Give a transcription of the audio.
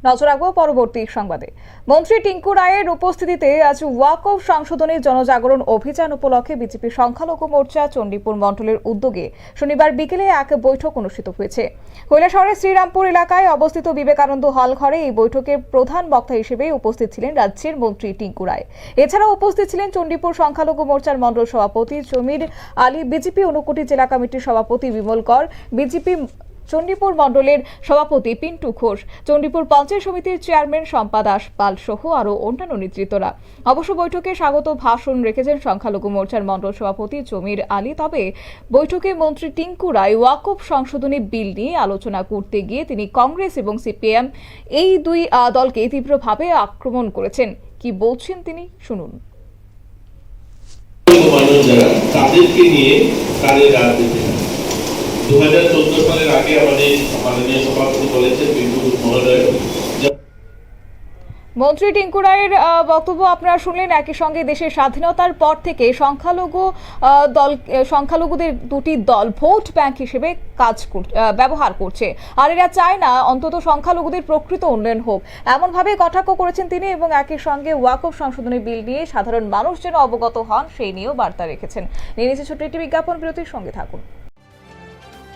নজর রাখবো পরবর্তী সংবাদে। মন্ত্রী টিঙ্কু রায়ের উপস্থিতিতে আজ ওয়াকফ সংশোধনী জনজাগরণ অভিযান উপলক্ষে বিজেপি সংখ্যালঘু মোর্চা চণ্ডীপুর মণ্ডলের উদ্যোগে শনিবার বিকেলে এক বৈঠক অনুষ্ঠিত হয়েছে। কৈলাসহরের শ্রীরামপুর এলাকায় অবস্থিত বিবেকানন্দ হল ঘরে এই বৈঠকের প্রধান বক্তা হিসেবে উপস্থিত ছিলেন রাজ্যের মন্ত্রী টিঙ্কু রায়। এছাড়াও উপস্থিত ছিলেন চণ্ডীপুর সংখ্যালঘু মোর্চার মণ্ডল সভাপতি জমির আলী, বিজেপি ঊনকোটি জেলা কমিটির সভাপতি বিমল কর, বিজেপি চণ্ডীপুর মণ্ডলের সভাপতি পিন্টু ঘোষ, চণ্ডীপুর পঞ্চায়েত সমিতির চেয়ারম্যান শম্পা দাস পাল সহ আরও অন্যান্য নেতৃত্বরা। অবশ্য বৈঠকে স্বাগত ভাষণ রেখেছেন সংখ্যালঘু মোর্চার মণ্ডল সভাপতি জমির আলী। তবে বৈঠকে মন্ত্রী টিঙ্কু রায় ওয়াকফ সংশোধনী বিল নিয়ে আলোচনা করতে গিয়ে তিনি কংগ্রেস এবং সিপিএম এই দুই দলকে তীব্রভাবে আক্রমণ করেছেন। কি বলছেন তিনি শুনুন। তাদেরকে নিয়ে কাজের রাজনীতি 2014 সালের আগে আমাদের মাননীয় সভাপতি বলেছেন বিন্দু মহোদয়। মন্ত্রী টিঙ্কু রায়ের বক্তব্য আপনারা শুনলেন। একই সঙ্গে দেশের স্বাধীনতার পর থেকে সংখ্যালঘুদের দুটি দল ভোট ব্যাংক হিসেবে ব্যবহার করছে, আর এরা চায় না অন্তত সংখ্যালঘুদের প্রকৃত উন্নয়ন হোক, এমনভাবে কটাক্ষ করেছেন তিনি। এবং একই সঙ্গে ওয়াকফ সংশোধনী বিল নিয়ে সাধারণ মানুষ যেন অবগত হন সেই নিয়েও বার্তা রেখেছেন। নিয়ে নিচ্ছে ছোট্ট একটি বিজ্ঞাপন বিরতির সঙ্গে থাকুন।